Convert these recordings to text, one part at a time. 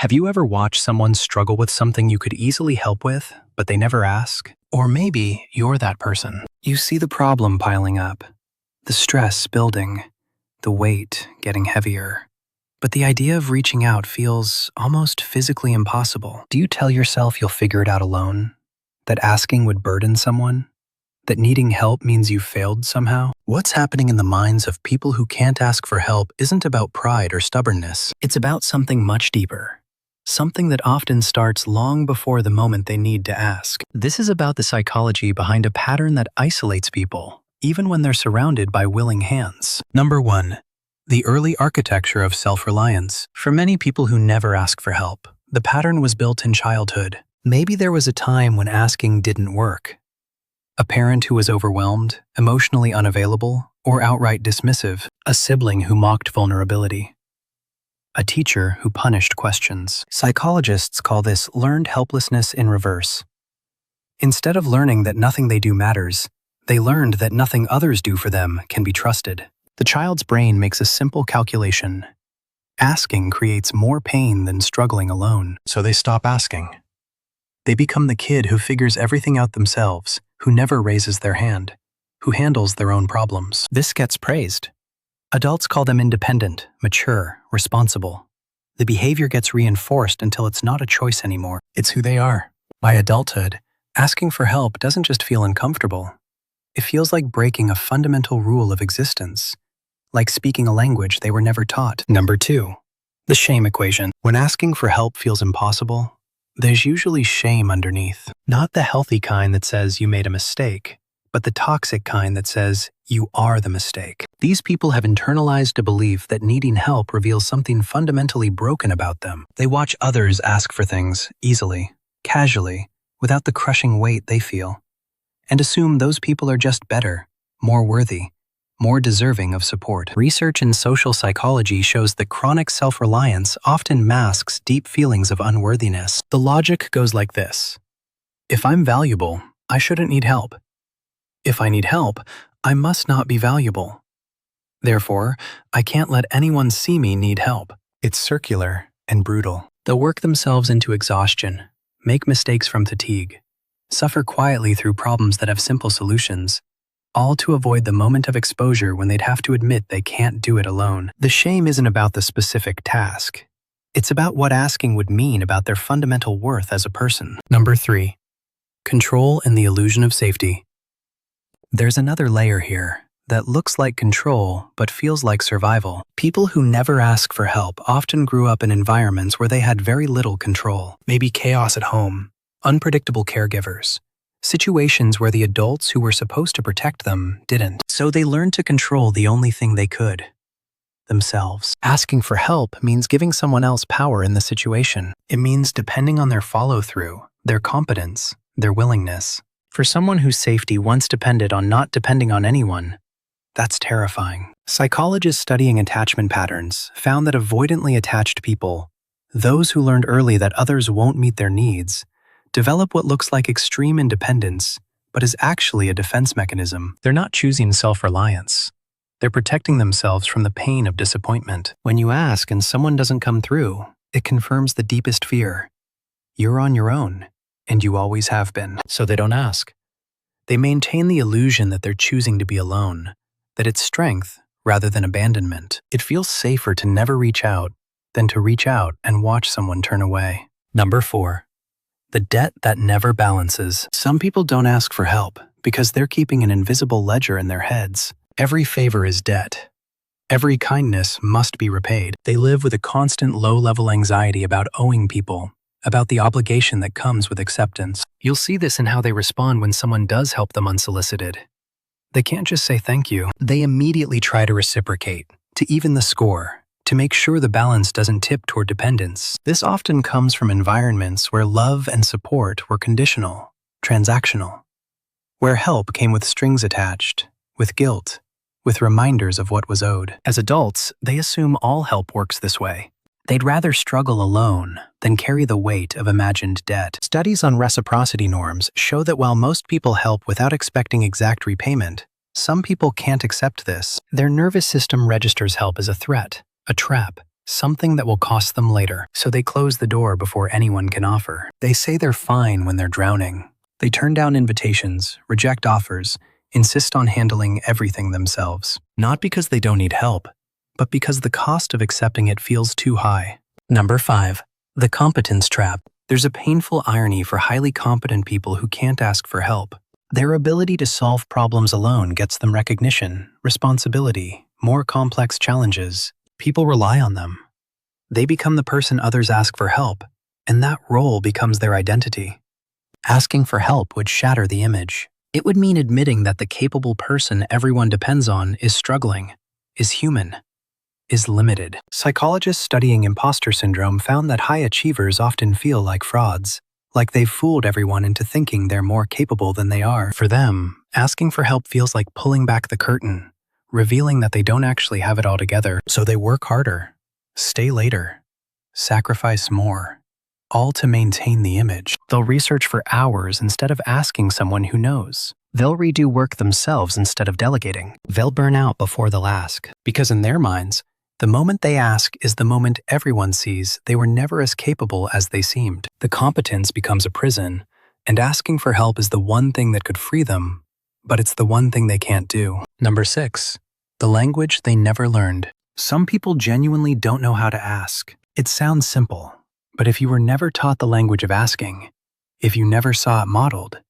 Have you ever watched someone struggle with something you could easily help with, but they never ask? Or maybe you're that person. You see the problem piling up, the stress building, the weight getting heavier. But the idea of reaching out feels almost physically impossible. Do you tell yourself you'll figure it out alone? That asking would burden someone? That needing help means you've failed somehow? What's happening in the minds of people who can't ask for help isn't about pride or stubbornness. It's about something much deeper. Something that often starts long before the moment they need to ask. This is about the psychology behind a pattern that isolates people, even when they're surrounded by willing hands. Number 1. The early architecture of self-reliance. For many people who never ask for help, the pattern was built in childhood. Maybe there was a time when asking didn't work. A parent who was overwhelmed, emotionally unavailable, or outright dismissive. A sibling who mocked vulnerability. A teacher who punished questions. Psychologists call this learned helplessness in reverse. Instead of learning that nothing they do matters, they learned that nothing others do for them can be trusted. The child's brain makes a simple calculation. Asking creates more pain than struggling alone, so they stop asking. They become the kid who figures everything out themselves, who never raises their hand, who handles their own problems. This gets praised. Adults call them independent, mature, responsible. The behavior gets reinforced until it's not a choice anymore. It's who they are. By adulthood, asking for help doesn't just feel uncomfortable. It feels like breaking a fundamental rule of existence, like speaking a language they were never taught. Number 2. The shame equation. When asking for help feels impossible, there's usually shame underneath. Not the healthy kind that says you made a mistake, but the toxic kind that says you are the mistake. These people have internalized a belief that needing help reveals something fundamentally broken about them. They watch others ask for things easily, casually, without the crushing weight they feel, and assume those people are just better, more worthy, more deserving of support. Research in social psychology shows that chronic self-reliance often masks deep feelings of unworthiness. The logic goes like this. If I'm valuable, I shouldn't need help. If I need help, I must not be valuable. Therefore, I can't let anyone see me need help. It's circular and brutal. They'll work themselves into exhaustion, make mistakes from fatigue, suffer quietly through problems that have simple solutions, all to avoid the moment of exposure when they'd have to admit they can't do it alone. The shame isn't about the specific task. It's about what asking would mean about their fundamental worth as a person. Number 3. Control and the illusion of safety. There's another layer here that looks like control but feels like survival. People who never ask for help often grew up in environments where they had very little control. Maybe chaos at home, unpredictable caregivers, situations where the adults who were supposed to protect them didn't. So they learned to control the only thing they could, themselves. Asking for help means giving someone else power in the situation. It means depending on their follow-through, their competence, their willingness. For someone whose safety once depended on not depending on anyone, that's terrifying. Psychologists studying attachment patterns found that avoidantly attached people, those who learned early that others won't meet their needs, develop what looks like extreme independence, but is actually a defense mechanism. They're not choosing self-reliance. They're protecting themselves from the pain of disappointment. When you ask and someone doesn't come through, it confirms the deepest fear. You're on your own, and you always have been. So they don't ask. They maintain the illusion that they're choosing to be alone, that it's strength rather than abandonment. It feels safer to never reach out than to reach out and watch someone turn away. Number 4. The debt that never balances. Some people don't ask for help because they're keeping an invisible ledger in their heads. Every favor is debt. Every kindness must be repaid. They live with a constant low-level anxiety about owing people, about the obligation that comes with acceptance. You'll see this in how they respond when someone does help them unsolicited. They can't just say thank you. They immediately try to reciprocate, to even the score, to make sure the balance doesn't tip toward dependence. This often comes from environments where love and support were conditional, transactional, where help came with strings attached, with guilt, with reminders of what was owed. As adults, they assume all help works this way. They'd rather struggle alone than carry the weight of imagined debt. Studies on reciprocity norms show that while most people help without expecting exact repayment, some people can't accept this. Their nervous system registers help as a threat, a trap, something that will cost them later, so they close the door before anyone can offer. They say they're fine when they're drowning. They turn down invitations, reject offers, insist on handling everything themselves. Not because they don't need help, but because the cost of accepting it feels too high. Number 5. The competence trap. There's a painful irony for highly competent people who can't ask for help. Their ability to solve problems alone gets them recognition, responsibility, more complex challenges. People rely on them. They become the person others ask for help, and that role becomes their identity. Asking for help would shatter the image. It would mean admitting that the capable person everyone depends on is struggling, is human, is limited. Psychologists studying imposter syndrome found that high achievers often feel like frauds, like they've fooled everyone into thinking they're more capable than they are. For them, asking for help feels like pulling back the curtain, revealing that they don't actually have it all together. So they work harder, stay later, sacrifice more, all to maintain the image. They'll research for hours instead of asking someone who knows. They'll redo work themselves instead of delegating. They'll burn out before they'll ask, because in their minds, the moment they ask is the moment everyone sees they were never as capable as they seemed. The competence becomes a prison, and asking for help is the one thing that could free them, but it's the one thing they can't do. Number 6. The language they never learned. Some people genuinely don't know how to ask. It sounds simple, but if you were never taught the language of asking, if you never saw it modeled,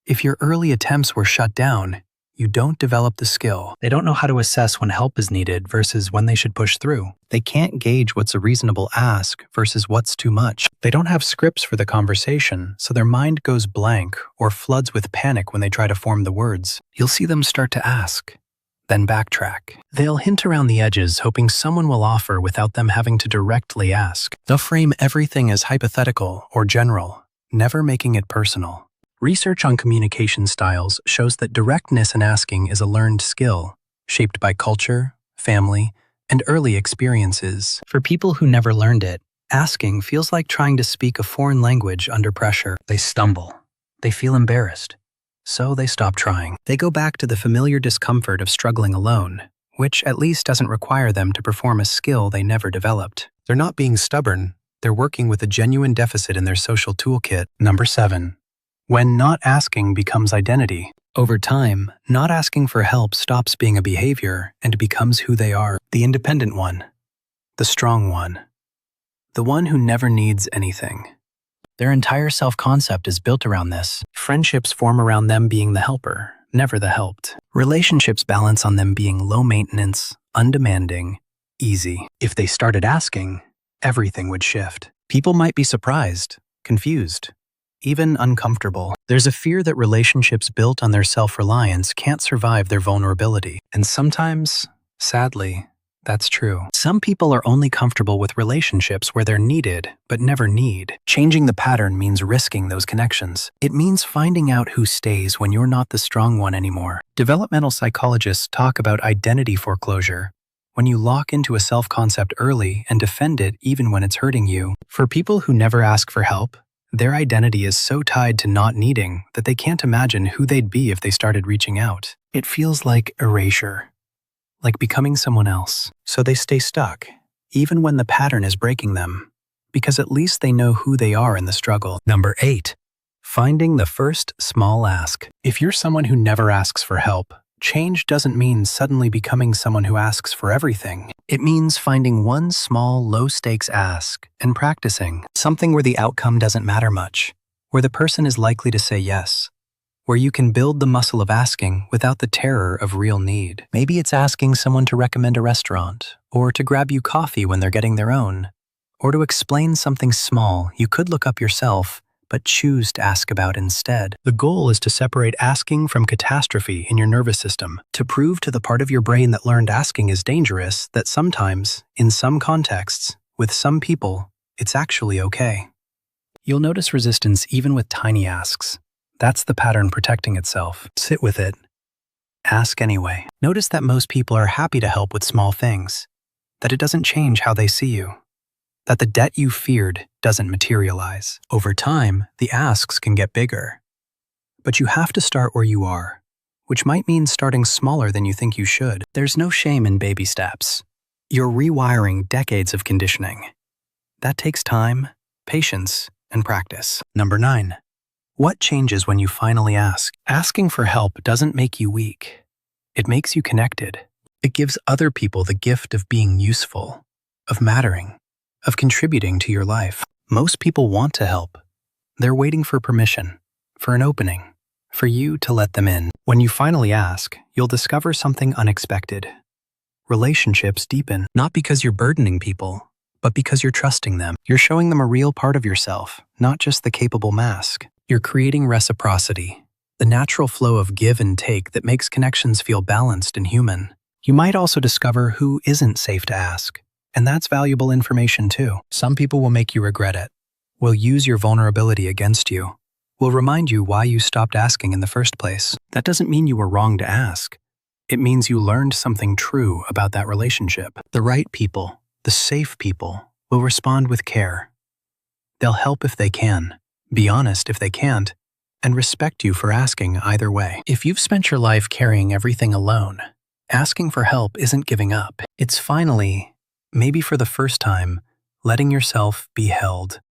if your early attempts were shut down, you don't develop the skill. They don't know how to assess when help is needed versus when they should push through. They can't gauge what's a reasonable ask versus what's too much. They don't have scripts for the conversation, so their mind goes blank or floods with panic when they try to form the words. You'll see them start to ask, then backtrack. They'll hint around the edges, hoping someone will offer without them having to directly ask. They'll frame everything as hypothetical or general, never making it personal. Research on communication styles shows that directness in asking is a learned skill, shaped by culture, family, and early experiences. For people who never learned it, asking feels like trying to speak a foreign language under pressure. They stumble. They feel embarrassed. So they stop trying. They go back to the familiar discomfort of struggling alone, which at least doesn't require them to perform a skill they never developed. They're not being stubborn. They're working with a genuine deficit in their social toolkit. Number 7. When not asking becomes identity. Over time, not asking for help stops being a behavior and becomes who they are. The independent one. The strong one. The one who never needs anything. Their entire self-concept is built around this. Friendships form around them being the helper, never the helped. Relationships balance on them being low maintenance, undemanding, easy. If they started asking, everything would shift. People might be surprised, confused, even uncomfortable. There's a fear that relationships built on their self-reliance can't survive their vulnerability. And sometimes, sadly, that's true. Some people are only comfortable with relationships where they're needed, but never need. Changing the pattern means risking those connections. It means finding out who stays when you're not the strong one anymore. Developmental psychologists talk about identity foreclosure, when you lock into a self-concept early and defend it even when it's hurting you. For people who never ask for help, their identity is so tied to not needing that they can't imagine who they'd be if they started reaching out. It feels like erasure, like becoming someone else. So they stay stuck, even when the pattern is breaking them, because at least they know who they are in the struggle. Number 8. Finding the first small ask. If you're someone who never asks for help, change doesn't mean suddenly becoming someone who asks for everything. It means finding one small, low-stakes ask and practicing, something where the outcome doesn't matter much, where the person is likely to say yes, where you can build the muscle of asking without the terror of real need. Maybe it's asking someone to recommend a restaurant, or to grab you coffee when they're getting their own, or to explain something small you could look up yourself but choose to ask about instead. The goal is to separate asking from catastrophe in your nervous system, to prove to the part of your brain that learned asking is dangerous that sometimes, in some contexts, with some people, it's actually okay. You'll notice resistance even with tiny asks. That's the pattern protecting itself. Sit with it. Ask anyway. Notice that most people are happy to help with small things, that it doesn't change how they see you, that the debt you feared doesn't materialize. Over time, the asks can get bigger. But you have to start where you are, which might mean starting smaller than you think you should. There's no shame in baby steps. You're rewiring decades of conditioning. That takes time, patience, and practice. Number 9. What changes when you finally ask? Asking for help doesn't make you weak. It makes you connected. It gives other people the gift of being useful, of mattering, of contributing to your life. Most people want to help. They're waiting for permission, for an opening, for you to let them in. When you finally ask, you'll discover something unexpected. Relationships deepen, not because you're burdening people, but because you're trusting them. You're showing them a real part of yourself, not just the capable mask. You're creating reciprocity, the natural flow of give and take that makes connections feel balanced and human. You might also discover who isn't safe to ask, and that's valuable information too. Some people will make you regret it, will use your vulnerability against you, will remind you why you stopped asking in the first place. That doesn't mean you were wrong to ask. It means you learned something true about that relationship. The right people, the safe people, will respond with care. They'll help if they can, be honest if they can't, and respect you for asking either way. If you've spent your life carrying everything alone, asking for help isn't giving up. It's finally, maybe for the first time, letting yourself be held.